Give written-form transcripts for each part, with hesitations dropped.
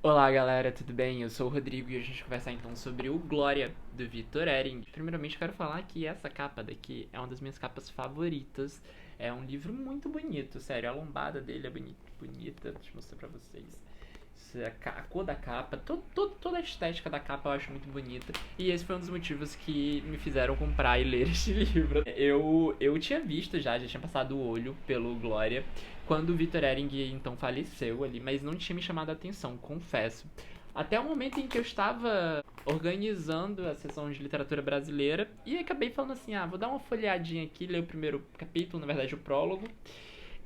Olá galera, tudo bem? Eu sou o Rodrigo e hoje a gente vai conversar então sobre o Glória, do Victor Ehring. Primeiramente quero falar que essa capa daqui é uma das minhas capas favoritas. É um livro muito bonito, sério, a lombada dele é bonita, deixa eu mostrar pra vocês. A cor da capa, toda a estética da capa eu acho muito bonita. E esse foi um dos motivos que me fizeram comprar e ler este livro. Eu tinha visto já tinha passado o olho pelo Glória quando o Victor Ehring então faleceu ali, mas não tinha me chamado a atenção, confesso. Até o momento em que eu estava organizando a sessão de literatura brasileira e acabei falando assim, vou dar uma folheadinha aqui, ler o primeiro capítulo, na verdade o prólogo,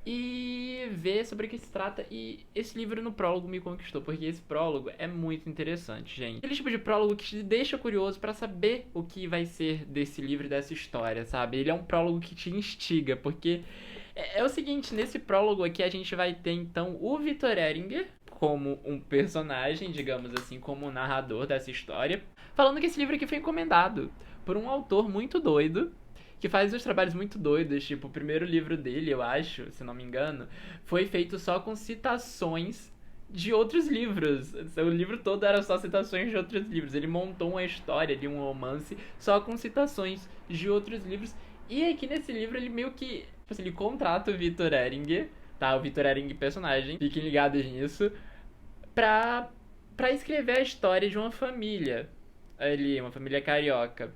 e ver sobre o que se trata. E esse livro no prólogo me conquistou, porque esse prólogo é muito interessante, gente. Aquele tipo de prólogo que te deixa curioso pra saber o que vai ser desse livro e dessa história, sabe? Ele é um prólogo que te instiga, porque é o seguinte, nesse prólogo aqui a gente vai ter então o Victor Ehringer como um personagem, digamos assim, como um narrador dessa história, falando que esse livro aqui foi encomendado por um autor muito doido, que faz uns trabalhos muito doidos, tipo, o primeiro livro dele, eu acho, se não me engano, foi feito só com citações de outros livros. O livro todo era só citações de outros livros. Ele montou uma história de um romance só com citações de outros livros. E aqui nesse livro ele meio que, tipo assim, ele contrata o Victor Ehring, tá? O Victor Ehring personagem, fiquem ligados nisso, pra, pra escrever a história de uma família ali, uma família carioca.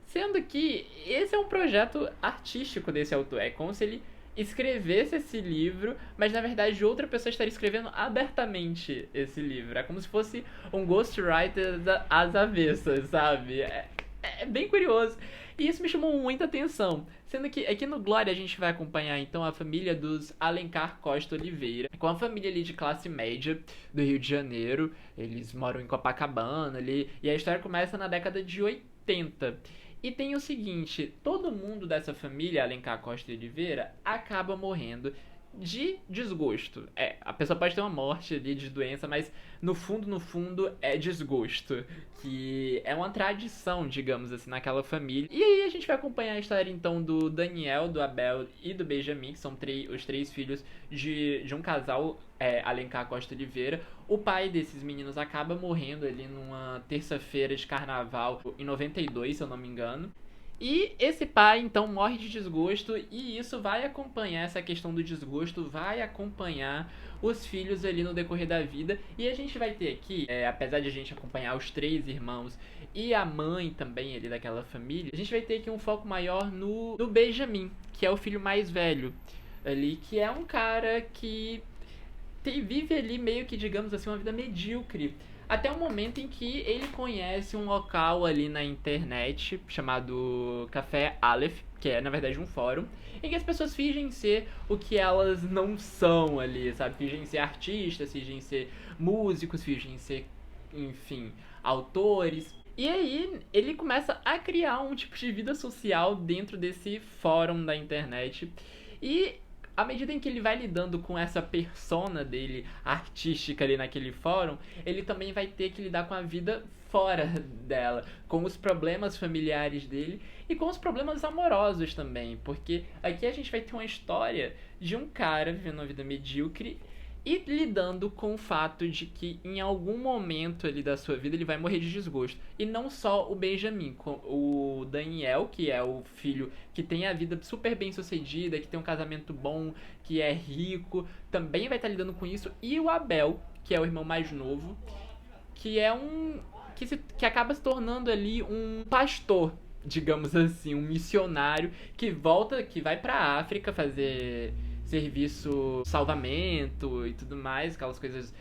Sendo que esse é um projeto artístico desse autor. É como se ele escrevesse esse livro, mas na verdade outra pessoa estaria escrevendo abertamente esse livro. É como se fosse um ghostwriter às avessas, sabe? É bem curioso. E isso me chamou muita atenção. Sendo que aqui no Glória a gente vai acompanhar então a família dos Alencar Costa Oliveira, com a família ali de classe média do Rio de Janeiro. Eles moram em Copacabana ali, e a história começa na década de 80. E tem o seguinte, todo mundo dessa família, Alencar Costa e Oliveira, acaba morrendo de desgosto. A pessoa pode ter uma morte ali de doença, mas no fundo, é desgosto. Que é uma tradição, digamos assim, naquela família. E aí a gente vai acompanhar a história então do Daniel, do Abel e do Benjamin, que são os três filhos de um casal, Alencar Costa Oliveira. O pai desses meninos acaba morrendo ali numa terça-feira de carnaval em 92, se eu não me engano. E esse pai então morre de desgosto, e isso vai acompanhar, essa questão do desgosto vai acompanhar os filhos ali no decorrer da vida. E a gente vai ter aqui, apesar de a gente acompanhar os três irmãos e a mãe também ali daquela família, a gente vai ter aqui um foco maior no Benjamin, que é o filho mais velho ali, que é um cara que vive ali meio que, digamos assim, uma vida medíocre. Até o momento em que ele conhece um local ali na internet chamado Café Aleph, que é na verdade um fórum, em que as pessoas fingem ser o que elas não são ali, sabe? Fingem ser artistas, fingem ser músicos, fingem ser, enfim, autores. E aí ele começa a criar um tipo de vida social dentro desse fórum da internet. E à medida em que ele vai lidando com essa persona dele artística ali naquele fórum, ele também vai ter que lidar com a vida fora dela, com os problemas familiares dele e com os problemas amorosos também, porque aqui a gente vai ter uma história de um cara vivendo uma vida medíocre e lidando com o fato de que em algum momento ali da sua vida ele vai morrer de desgosto. E não só o Benjamin, o Daniel, que é o filho que tem a vida super bem sucedida, que tem um casamento bom, que é rico, também vai estar lidando com isso. E o Abel, que é o irmão mais novo, que é que acaba se tornando ali um pastor, digamos assim, um missionário que vai pra África fazer serviço salvamento e tudo mais, aquelas coisas,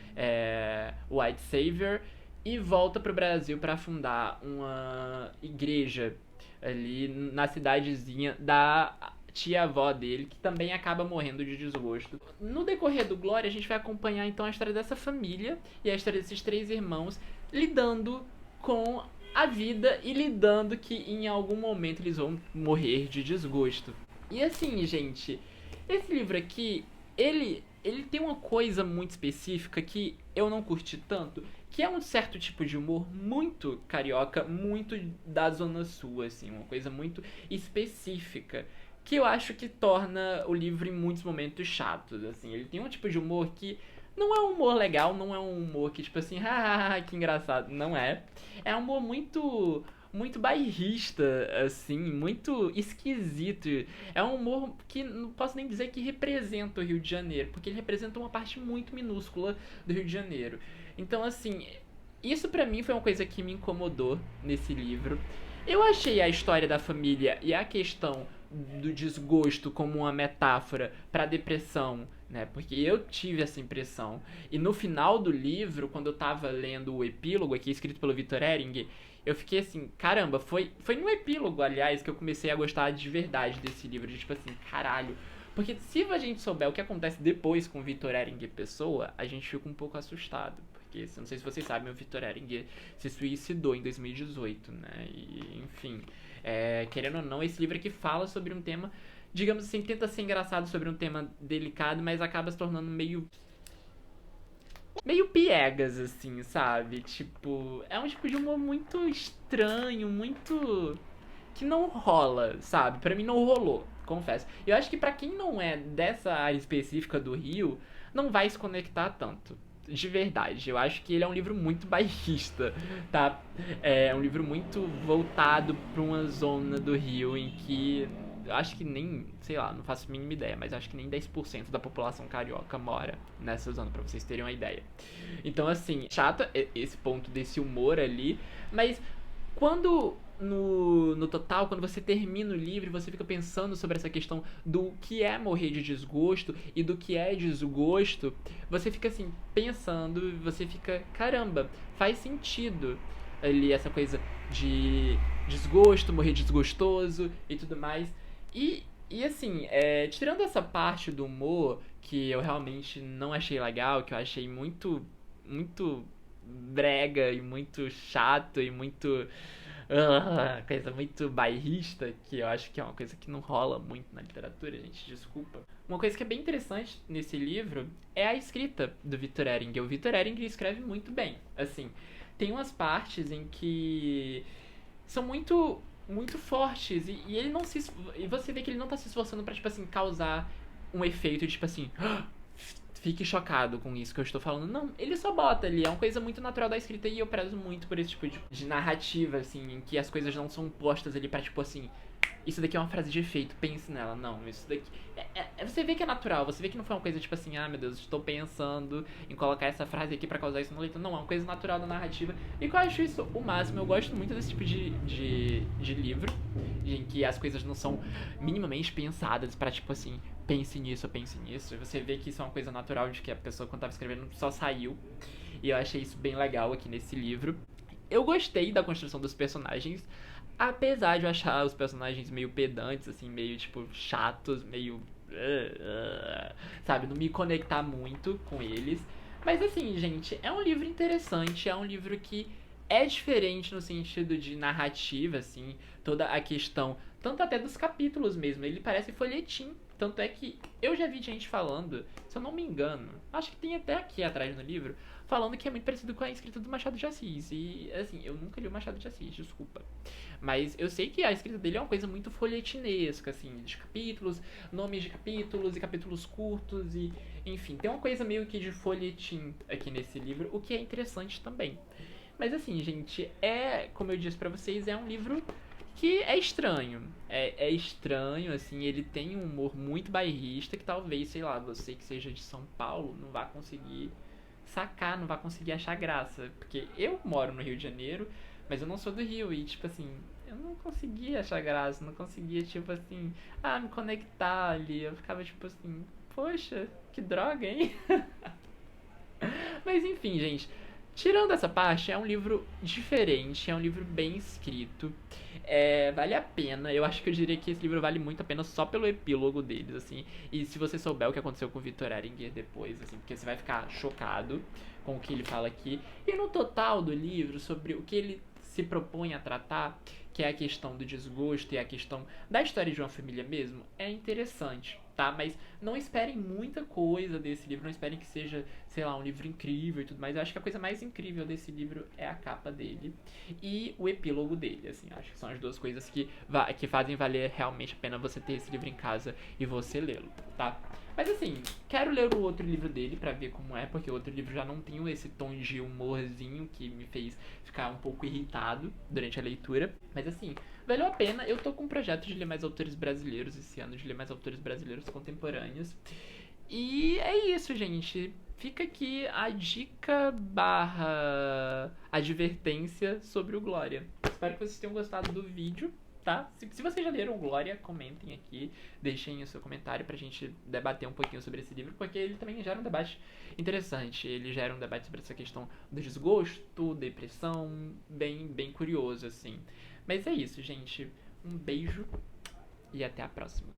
white savior, e volta pro Brasil para fundar uma igreja ali na cidadezinha da tia-avó dele, que também acaba morrendo de desgosto. No decorrer do Glória, a gente vai acompanhar então a história dessa família e a história desses três irmãos lidando com a vida e lidando que em algum momento eles vão morrer de desgosto. E assim, gente, esse livro aqui, ele tem uma coisa muito específica que eu não curti tanto, que é um certo tipo de humor muito carioca, muito da Zona Sul, assim, uma coisa muito específica, que eu acho que torna o livro em muitos momentos chatos, assim. Ele tem um tipo de humor que Não é um humor legal, não é um humor que, tipo assim, hahaha, que engraçado. Não é. É um humor muito bairrista, assim, muito esquisito. É um humor que não posso nem dizer que representa o Rio de Janeiro, porque ele representa uma parte muito minúscula do Rio de Janeiro. Então, assim, isso pra mim foi uma coisa que me incomodou nesse livro. Eu achei a história da família e a questão do desgosto como uma metáfora pra depressão, né? Porque eu tive essa impressão. E no final do livro, quando eu tava lendo o epílogo aqui, escrito pelo Victor Ehring, eu fiquei assim, caramba, foi no epílogo, aliás, que eu comecei a gostar de verdade desse livro. De tipo assim, caralho. Porque se a gente souber o que acontece depois com o Victor Ehring pessoa, a gente fica um pouco assustado. Porque, não sei se vocês sabem, o Victor Ehring se suicidou em 2018, né? E, enfim, querendo ou não, esse livro aqui fala sobre um tema, digamos assim, tenta ser engraçado sobre um tema delicado, mas acaba se tornando meio piegas, assim, sabe? Tipo, é um tipo de humor muito estranho, muito que não rola, sabe? Pra mim não rolou, confesso. Eu acho que pra quem não é dessa área específica do Rio, não vai se conectar tanto. De verdade, eu acho que ele é um livro muito bairrista, tá? É um livro muito voltado pra uma zona do Rio em que eu acho que nem, sei lá, não faço a mínima ideia, mas acho que nem 10% da população carioca mora nessa zona, pra vocês terem uma ideia. Então, assim, chato esse ponto desse humor ali, mas quando no total, quando você termina o livro, você fica pensando sobre essa questão do que é morrer de desgosto e do que é desgosto, você fica assim, pensando, você fica, caramba, faz sentido ali essa coisa de desgosto, morrer desgostoso e tudo mais. E assim, tirando essa parte do humor que eu realmente não achei legal, que eu achei muito brega e muito chato e muito coisa muito bairrista, que eu acho que é uma coisa que não rola muito na literatura, gente, desculpa. Uma coisa que é bem interessante nesse livro é a escrita do Victor Ehring. O Victor Ehring escreve muito bem. Assim, tem umas partes em que são muito fortes e ele não se e você vê que ele não tá se esforçando pra, tipo assim, causar um efeito de, tipo assim, fique chocado com isso que eu estou falando. Não, ele só bota ali. É uma coisa muito natural da escrita e eu prezo muito por esse tipo de narrativa, assim, em que as coisas não são postas ali pra, tipo assim, isso daqui é uma frase de efeito, pense nela. Não, isso daqui. Você vê que é natural, você vê que não foi uma coisa tipo assim, ah meu Deus, estou pensando em colocar essa frase aqui pra causar isso no leitor. Não, é uma coisa natural da narrativa. E que eu acho isso o máximo. Eu gosto muito desse tipo de livro, em que as coisas não são minimamente pensadas pra, tipo assim, pense nisso, pense nisso. E você vê que isso é uma coisa natural de que a pessoa, quando tava escrevendo, só saiu. E eu achei isso bem legal aqui nesse livro. Eu gostei da construção dos personagens, apesar de eu achar os personagens meio pedantes, assim, meio, tipo, chatos, meio. Sabe, não me conectar muito com eles. Mas, assim, gente, é um livro interessante, é um livro que é diferente no sentido de narrativa, assim, toda a questão, tanto até dos capítulos mesmo, ele parece folhetim. Tanto é que eu já vi gente falando, se eu não me engano, acho que tem até aqui atrás no livro, falando que é muito parecido com a escrita do Machado de Assis. E, assim, eu nunca li o Machado de Assis, desculpa. Mas eu sei que a escrita dele é uma coisa muito folhetinesca, assim, de capítulos, nomes de capítulos e capítulos curtos e, enfim, tem uma coisa meio que de folhetim aqui nesse livro, o que é interessante também. Mas assim, gente, como eu disse pra vocês, é um livro que é estranho. É estranho, assim, ele tem um humor muito bairrista que talvez, sei lá, você que seja de São Paulo não vá conseguir sacar, não vai conseguir achar graça. Porque eu moro no Rio de Janeiro, mas eu não sou do Rio e, tipo assim, eu não conseguia achar graça, não conseguia, tipo assim, me conectar ali. Eu ficava, tipo assim, poxa, que droga, hein? Mas enfim, gente. Tirando essa parte, é um livro diferente, é um livro bem escrito, vale a pena, eu acho que eu diria que esse livro vale muito a pena só pelo epílogo deles, assim, e se você souber o que aconteceu com o Victor Ehring depois, assim, porque você vai ficar chocado com o que ele fala aqui, e no total do livro, sobre o que ele se propõe a tratar, que é a questão do desgosto e a questão da história de uma família mesmo, é interessante, tá? Mas não esperem muita coisa desse livro, não esperem que seja, sei lá, um livro incrível e tudo mais. Eu acho que a coisa mais incrível desse livro é a capa dele e o epílogo dele, assim. Acho que são as duas coisas que fazem valer realmente a pena você ter esse livro em casa e você lê-lo, tá? Mas assim, quero ler o outro livro dele pra ver como é, porque o outro livro já não tem esse tom de humorzinho que me fez ficar um pouco irritado durante a leitura. Mas assim, valeu a pena. Eu tô com um projeto de ler mais autores brasileiros esse ano, de ler mais autores brasileiros contemporâneos. E é isso, gente. Fica aqui a dica barra advertência sobre o Glória. Espero que vocês tenham gostado do vídeo, tá? Se vocês já leram Glória, comentem aqui, deixem o seu comentário pra gente debater um pouquinho sobre esse livro, porque ele também gera um debate interessante. Ele gera um debate sobre essa questão do desgosto, depressão, bem curioso, assim. Mas é isso, gente. Um beijo e até a próxima.